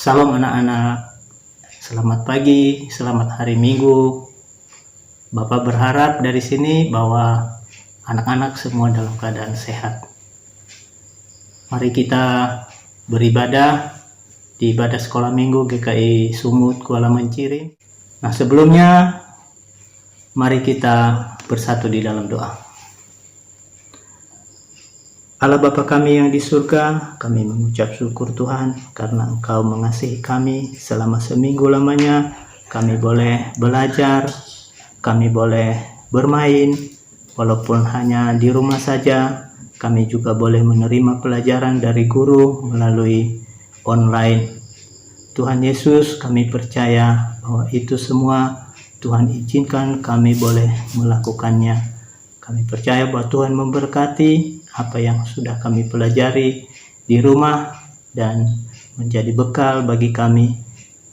Salam anak-anak, selamat pagi, selamat hari Minggu. Bapak berharap dari sini bahwa anak-anak semua dalam keadaan sehat. Mari kita beribadah di ibadah sekolah minggu GKI Sumut Kuala Mencirin. Nah, sebelumnya mari kita bersatu di dalam doa. Allah Bapa kami yang di surga, kami mengucap syukur Tuhan karena Engkau mengasihi kami selama seminggu lamanya. Kami boleh belajar, kami boleh bermain, walaupun hanya di rumah saja. Kami juga boleh menerima pelajaran dari guru melalui online. Tuhan Yesus, kami percaya bahwa itu semua Tuhan izinkan kami boleh melakukannya. Kami percaya bahwa Tuhan memberkati apa yang sudah kami pelajari di rumah dan menjadi bekal bagi kami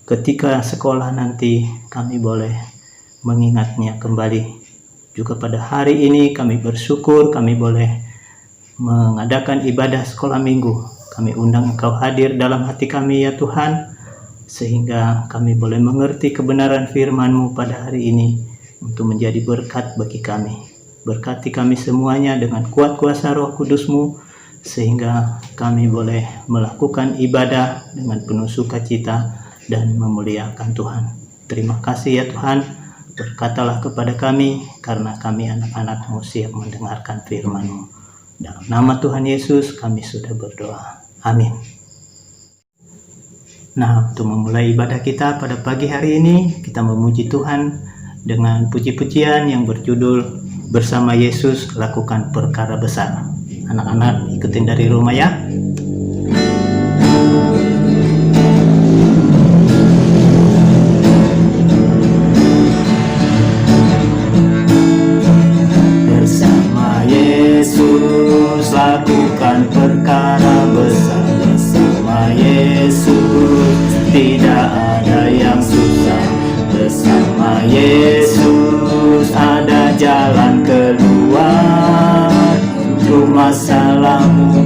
ketika sekolah nanti kami boleh mengingatnya kembali. Juga pada hari ini kami bersyukur kami boleh mengadakan ibadah sekolah minggu. Kami undang Engkau hadir dalam hati kami ya Tuhan, sehingga kami boleh mengerti kebenaran firman-Mu pada hari ini untuk menjadi berkat bagi kami. Berkati kami semuanya dengan kuat kuasa Roh Kudus-Mu, sehingga kami boleh melakukan ibadah dengan penuh sukacita dan memuliakan Tuhan. Terima kasih ya Tuhan, berkatalah kepada kami, karena kami anak-anak-Mu siap mendengarkan firman-Mu. Dalam nama Tuhan Yesus kami sudah berdoa. Amin. Nah, untuk memulai ibadah kita pada pagi hari ini, kita memuji Tuhan dengan puji-pujian yang berjudul Bersama Yesus Lakukan Perkara Besar. Anak-anak ikutin dari rumah ya. Bersama Yesus lakukan perkara besar. Bersama Yesus tidak ada yang susah. Bersama Yesus ada jalan keluar untuk masalahmu,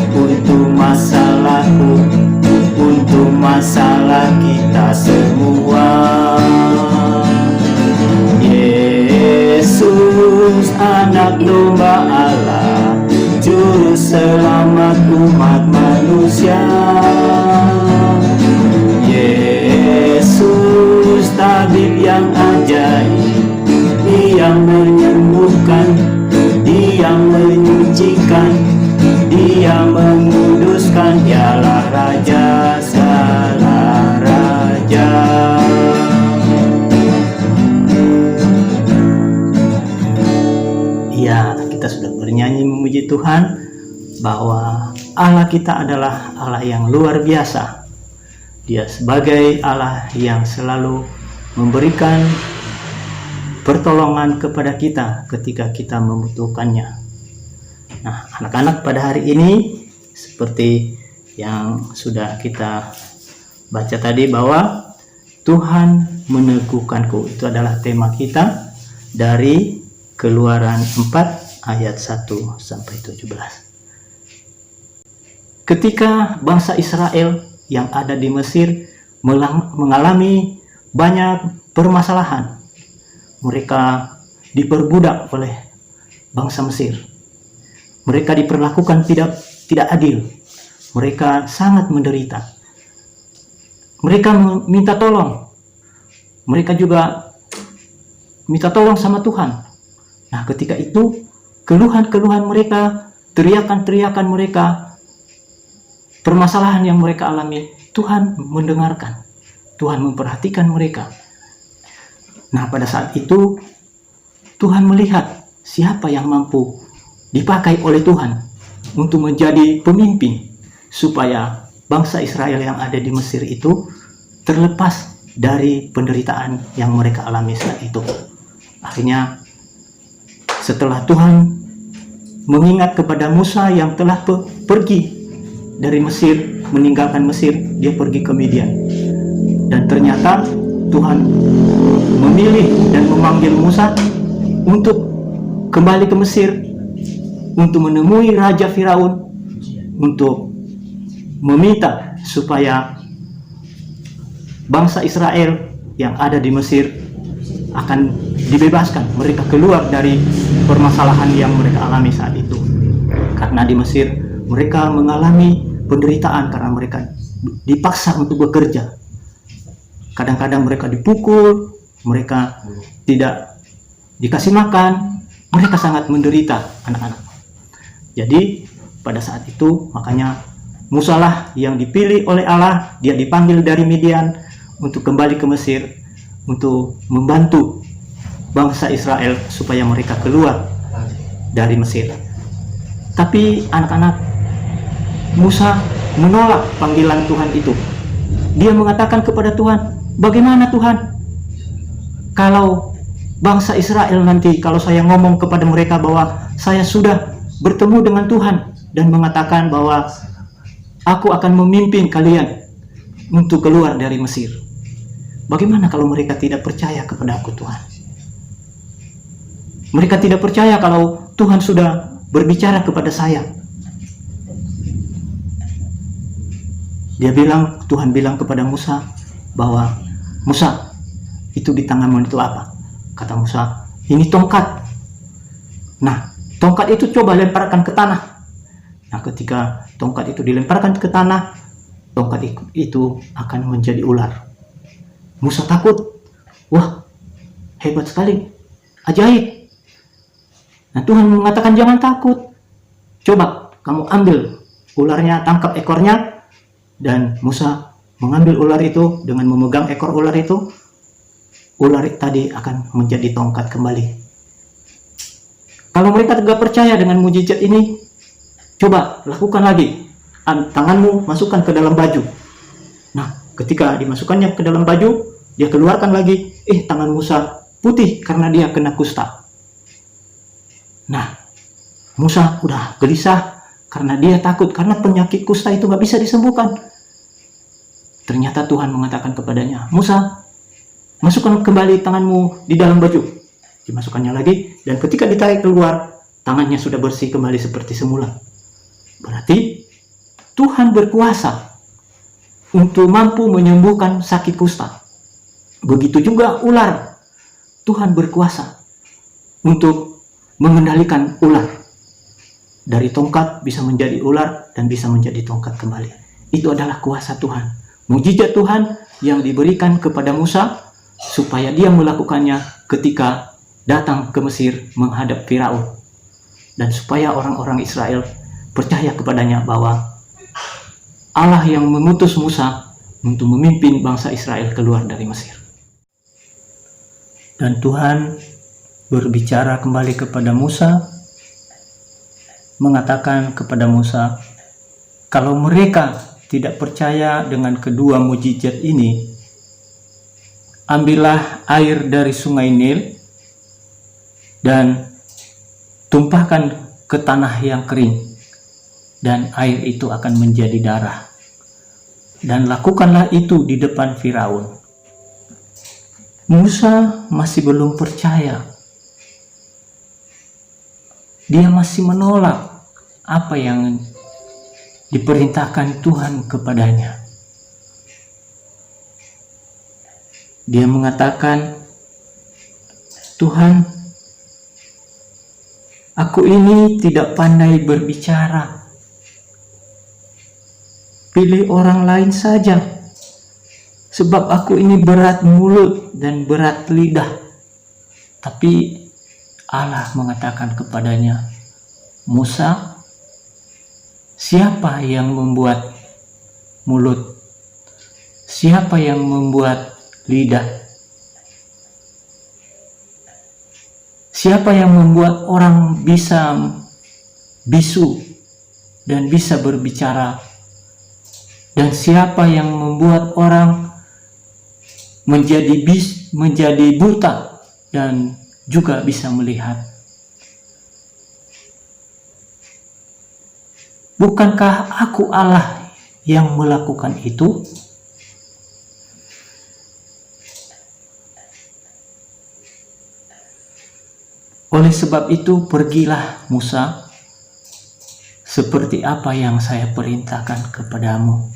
untuk masalahku, untuk masalah kita semua. Yesus anak domba Allah, juru selamat umat manusia. Yesus tabib yang ajaib, Dia menyembuhkan, Dia menyucikan, Dia menguduskan, Dialah Raja segala raja. Ya, kita sudah bernyanyi memuji Tuhan bahwa Allah kita adalah Allah yang luar biasa. Dia sebagai Allah yang selalu memberikan pertolongan kepada kita ketika kita membutuhkannya. Nah, anak-anak pada hari ini seperti yang sudah kita baca tadi bahwa Tuhan meneguhkanku, itu adalah tema kita dari Keluaran 4 ayat 1 sampai 17. Ketika bangsa Israel yang ada di Mesir mengalami banyak permasalahan, mereka diperbudak oleh bangsa Mesir. Mereka diperlakukan tidak adil. Mereka sangat menderita. Mereka minta tolong. Mereka juga minta tolong sama Tuhan. Nah, ketika itu keluhan-keluhan mereka, teriakan-teriakan mereka, permasalahan yang mereka alami, Tuhan mendengarkan. Tuhan memperhatikan mereka. Nah, pada saat itu Tuhan melihat siapa yang mampu dipakai oleh Tuhan untuk menjadi pemimpin supaya bangsa Israel yang ada di Mesir itu terlepas dari penderitaan yang mereka alami saat itu. Akhirnya setelah Tuhan mengingat kepada Musa yang telah pergi dari Mesir, meninggalkan Mesir, dia pergi ke Midian. Dan ternyata Tuhan memilih dan memanggil Musa untuk kembali ke Mesir, untuk menemui Raja Firaun, untuk meminta supaya bangsa Israel yang ada di Mesir akan dibebaskan. Mereka keluar dari permasalahan yang mereka alami saat itu. Karena di Mesir mereka mengalami penderitaan karena mereka dipaksa untuk bekerja. Kadang-kadang mereka dipukul, mereka tidak dikasih makan, mereka sangat menderita anak-anak. Jadi pada saat itu makanya Musa lah yang dipilih oleh Allah, dia dipanggil dari Midian untuk kembali ke Mesir untuk membantu bangsa Israel supaya mereka keluar dari Mesir. Tapi anak-anak, Musa menolak panggilan Tuhan itu. Dia mengatakan kepada Tuhan, "Bagaimana Tuhan? Kalau bangsa Israel nanti, kalau saya ngomong kepada mereka bahwa saya sudah bertemu dengan Tuhan dan mengatakan bahwa aku akan memimpin kalian untuk keluar dari Mesir. Bagaimana kalau mereka tidak percaya kepada aku Tuhan? Mereka tidak percaya kalau Tuhan sudah berbicara kepada saya." Tuhan bilang kepada Musa bahwa, "Musa, itu di tanganmu itu apa?" Kata Musa, "Ini tongkat." Nah, tongkat itu coba lemparkan ke tanah. Nah, ketika tongkat itu dilemparkan ke tanah, tongkat itu akan menjadi ular. Musa takut. Wah, hebat sekali, ajaib. Nah, Tuhan mengatakan jangan takut. Coba kamu ambil ularnya, tangkap ekornya. Dan Musa mengambil ular itu dengan memegang ekor ular itu. Ular tadi akan menjadi tongkat kembali. Kalau mereka tidak percaya dengan mujizat ini, coba lakukan lagi. Tanganmu masukkan ke dalam baju. Nah, ketika dimasukkannya ke dalam baju, dia keluarkan lagi. Tangan Musa putih karena dia kena kusta. Nah, Musa udah gelisah karena dia takut, karena penyakit kusta itu gak bisa disembuhkan. Ternyata Tuhan mengatakan kepadanya, "Musa, masukkan kembali tanganmu di dalam baju." Dimasukkannya lagi, dan ketika ditarik keluar, tangannya sudah bersih kembali seperti semula. Berarti Tuhan berkuasa untuk mampu menyembuhkan sakit kusta. Begitu juga ular. Tuhan berkuasa untuk mengendalikan ular. Dari tongkat bisa menjadi ular dan bisa menjadi tongkat kembali. Itu adalah kuasa Tuhan. Mujizat Tuhan yang diberikan kepada Musa supaya dia melakukannya ketika datang ke Mesir menghadap Firaun. Dan supaya orang-orang Israel percaya kepadanya bahwa Allah yang mengutus Musa untuk memimpin bangsa Israel keluar dari Mesir. Dan Tuhan berbicara kembali kepada Musa, mengatakan kepada Musa, kalau mereka tidak percaya dengan kedua mujizat ini, ambillah air dari sungai Nil dan tumpahkan ke tanah yang kering, dan air itu akan menjadi darah. Dan lakukanlah itu di depan Firaun. Musa masih belum percaya. Dia masih menolak apa yang diperintahkan Tuhan kepadanya. Dia mengatakan, "Tuhan, aku ini tidak pandai berbicara. Pilih orang lain saja, sebab aku ini berat mulut dan berat lidah." Tapi Allah mengatakan kepadanya, "Musa, siapa yang membuat mulut? Siapa yang membuat lidah? Siapa yang membuat orang bisa bisu dan bisa berbicara? Dan siapa yang membuat orang menjadi buta dan juga bisa melihat? Bukankah aku Allah yang melakukan itu?" Oleh sebab itu, pergilah Musa, seperti apa yang saya perintahkan kepadamu.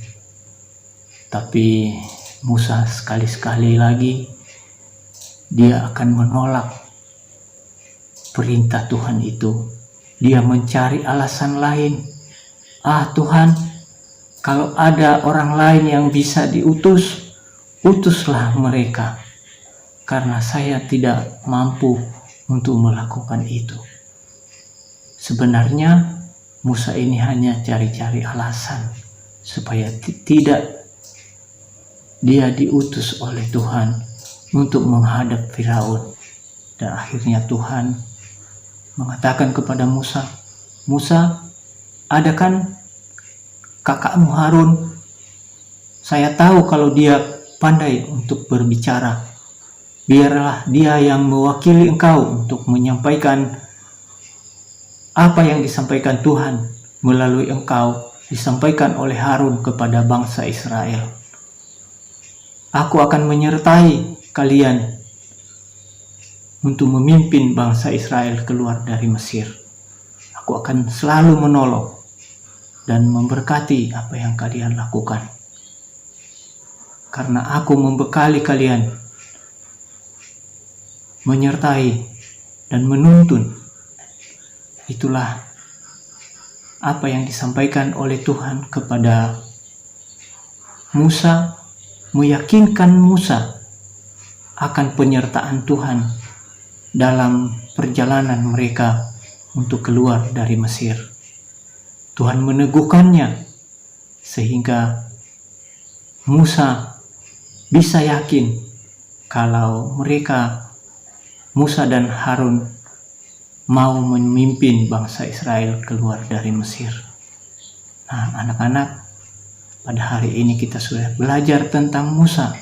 Tapi Musa sekali-sekali lagi dia akan menolak perintah Tuhan itu. Dia mencari alasan lain. Tuhan, kalau ada orang lain yang bisa diutus, utuslah mereka, karena saya tidak mampu untuk melakukan itu. Sebenarnya Musa ini hanya cari-cari alasan supaya tidak dia diutus oleh Tuhan untuk menghadap Firaun. Dan akhirnya Tuhan mengatakan kepada Musa, "Musa, ada kan kakakmu Harun? Saya tahu kalau dia pandai untuk berbicara. Biarlah dia yang mewakili engkau untuk menyampaikan apa yang disampaikan Tuhan melalui engkau, disampaikan oleh Harun kepada bangsa Israel. Aku akan menyertai kalian untuk memimpin bangsa Israel keluar dari Mesir. Aku akan selalu menolong dan memberkati apa yang kalian lakukan. Karena aku membekali kalian, menyertai dan menuntun." Itulah apa yang disampaikan oleh Tuhan kepada Musa, meyakinkan Musa akan penyertaan Tuhan dalam perjalanan mereka untuk keluar dari Mesir. Tuhan meneguhkannya sehingga Musa bisa yakin kalau mereka, Musa dan Harun, mau memimpin bangsa Israel keluar dari Mesir. Nah, anak-anak, pada hari ini kita sudah belajar tentang Musa.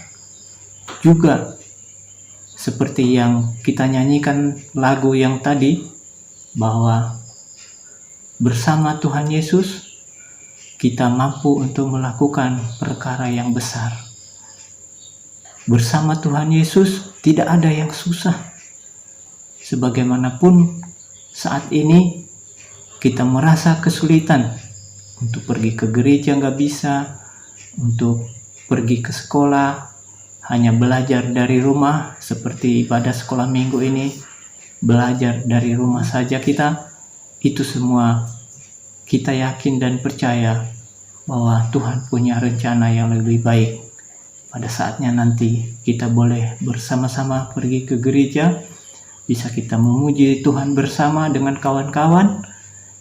Juga seperti yang kita nyanyikan lagu yang tadi, bahwa bersama Tuhan Yesus kita mampu untuk melakukan perkara yang besar. Bersama Tuhan Yesus tidak ada yang susah. Sebagaimanapun saat ini kita merasa kesulitan untuk pergi ke gereja, nggak bisa, untuk pergi ke sekolah, hanya belajar dari rumah seperti ibadah sekolah minggu ini, belajar dari rumah saja kita. Itu semua kita yakin dan percaya bahwa Tuhan punya rencana yang lebih baik. Pada saatnya nanti kita boleh bersama-sama pergi ke gereja, bisa kita memuji Tuhan bersama dengan kawan-kawan,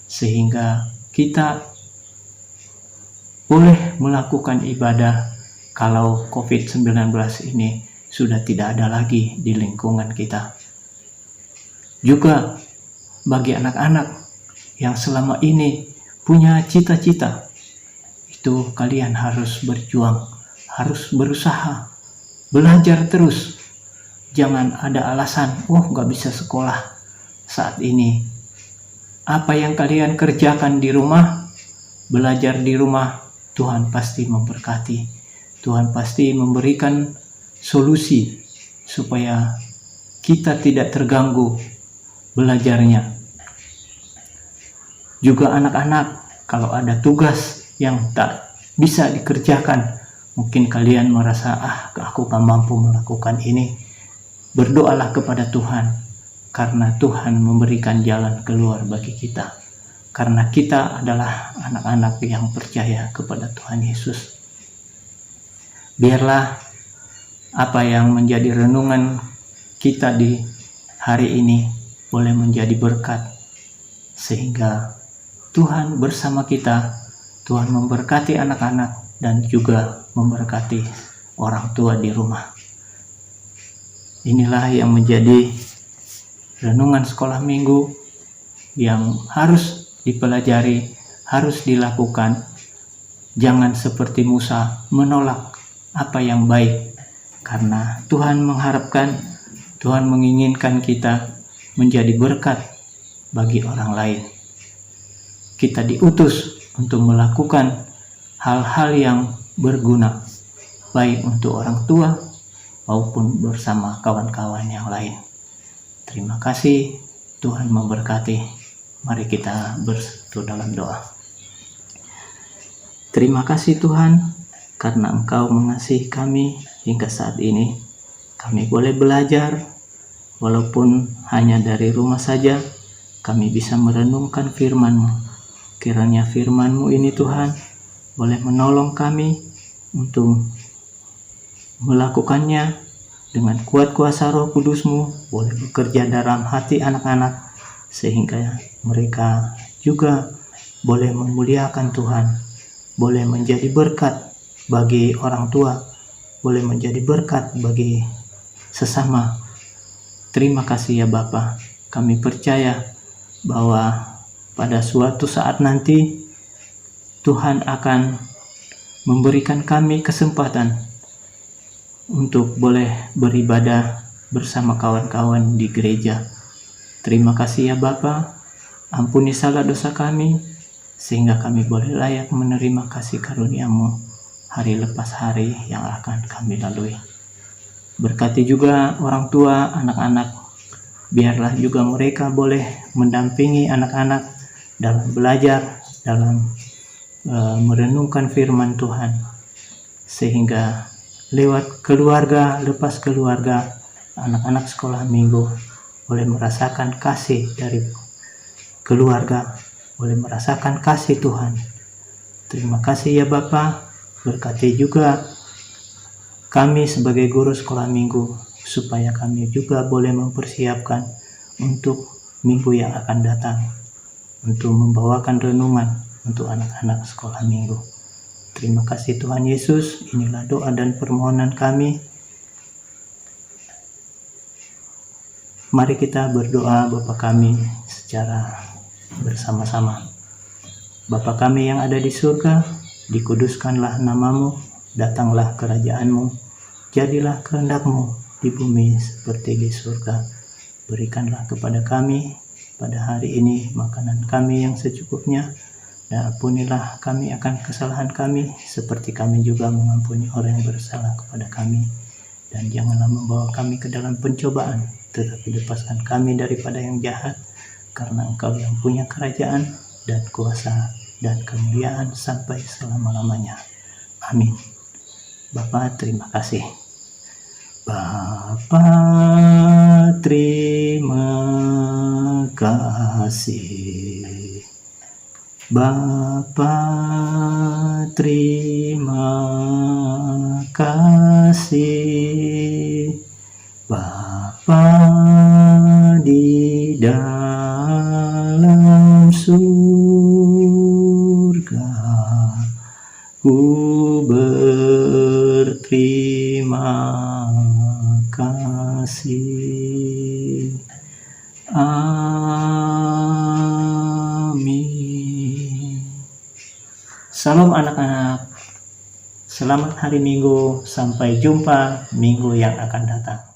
sehingga kita boleh melakukan ibadah kalau COVID-19 ini sudah tidak ada lagi di lingkungan kita. Juga bagi anak-anak yang selama ini punya cita-cita, itu kalian harus berjuang, harus berusaha, belajar terus. Jangan ada alasan, nggak bisa sekolah saat ini. Apa yang kalian kerjakan di rumah, belajar di rumah, Tuhan pasti memberkati. Tuhan pasti memberikan solusi supaya kita tidak terganggu belajarnya. Juga anak-anak, kalau ada tugas yang tak bisa dikerjakan, mungkin kalian merasa, aku gak mampu melakukan ini. Berdoalah kepada Tuhan, karena Tuhan memberikan jalan keluar bagi kita. Karena kita adalah anak-anak yang percaya kepada Tuhan Yesus. Biarlah apa yang menjadi renungan kita di hari ini boleh menjadi berkat, sehingga Tuhan bersama kita, Tuhan memberkati anak-anak dan juga memberkati orang tua di rumah. Inilah yang menjadi renungan sekolah minggu yang harus dipelajari, harus dilakukan. Jangan seperti Musa menolak apa yang baik, karena Tuhan mengharapkan, Tuhan menginginkan kita menjadi berkat bagi orang lain. Kita diutus untuk melakukan hal-hal yang berguna, baik untuk orang tua maupun bersama kawan-kawan yang lain. Terima kasih, Tuhan memberkati. Mari kita bersatu dalam doa. Terima kasih Tuhan, karena Engkau mengasihi kami, hingga saat ini kami boleh belajar, walaupun hanya dari rumah saja, kami bisa merenungkan firman-Mu. Kiranya firman-Mu ini Tuhan boleh menolong kami untuk melakukannya dengan kuat kuasa Roh Kudus-Mu, boleh bekerja dalam hati anak-anak, sehingga mereka juga boleh memuliakan Tuhan, boleh menjadi berkat bagi orang tua, boleh menjadi berkat bagi sesama. Terima kasih ya Bapa. Kami percaya bahwa pada suatu saat nanti Tuhan akan memberikan kami kesempatan untuk boleh beribadah bersama kawan-kawan di gereja. Terima kasih ya Bapa. Ampuni salah dosa kami, sehingga kami boleh layak menerima kasih karunia-Mu hari lepas hari yang akan kami lalui. Berkati juga orang tua, anak-anak. Biarlah juga mereka boleh mendampingi anak-anak dalam belajar, dalam merenungkan firman Tuhan. Sehingga lewat keluarga, lepas keluarga, anak-anak sekolah minggu boleh merasakan kasih dari keluarga, boleh merasakan kasih Tuhan. Terima kasih ya Bapa. Berkati juga kami sebagai guru sekolah minggu, supaya kami juga boleh mempersiapkan untuk minggu yang akan datang, untuk membawakan renungan untuk anak-anak sekolah minggu. Terima kasih Tuhan Yesus. Inilah doa dan permohonan kami. Mari kita berdoa Bapa kami secara bersama-sama. Bapa kami yang ada di surga, dikuduskanlah nama-Mu, datanglah kerajaan-Mu, jadilah kehendak-Mu di bumi seperti di surga. Berikanlah kepada kami pada hari ini makanan kami yang secukupnya, dan ampunilah kami akan kesalahan kami, seperti kami juga mengampuni orang yang bersalah kepada kami. Dan janganlah membawa kami ke dalam pencobaan, tetapi lepaskan kami daripada yang jahat, karena Engkau yang punya kerajaan dan kuasa dan kemuliaan sampai selama-lamanya. Amin. Bapa, terima kasih. Bapa, terima kasih. Bapa, terima kasih. Bapa di dalam surga, ku berterima kasih. Amin. Salam anak-anak. Selamat hari Minggu. Sampai jumpa minggu yang akan datang.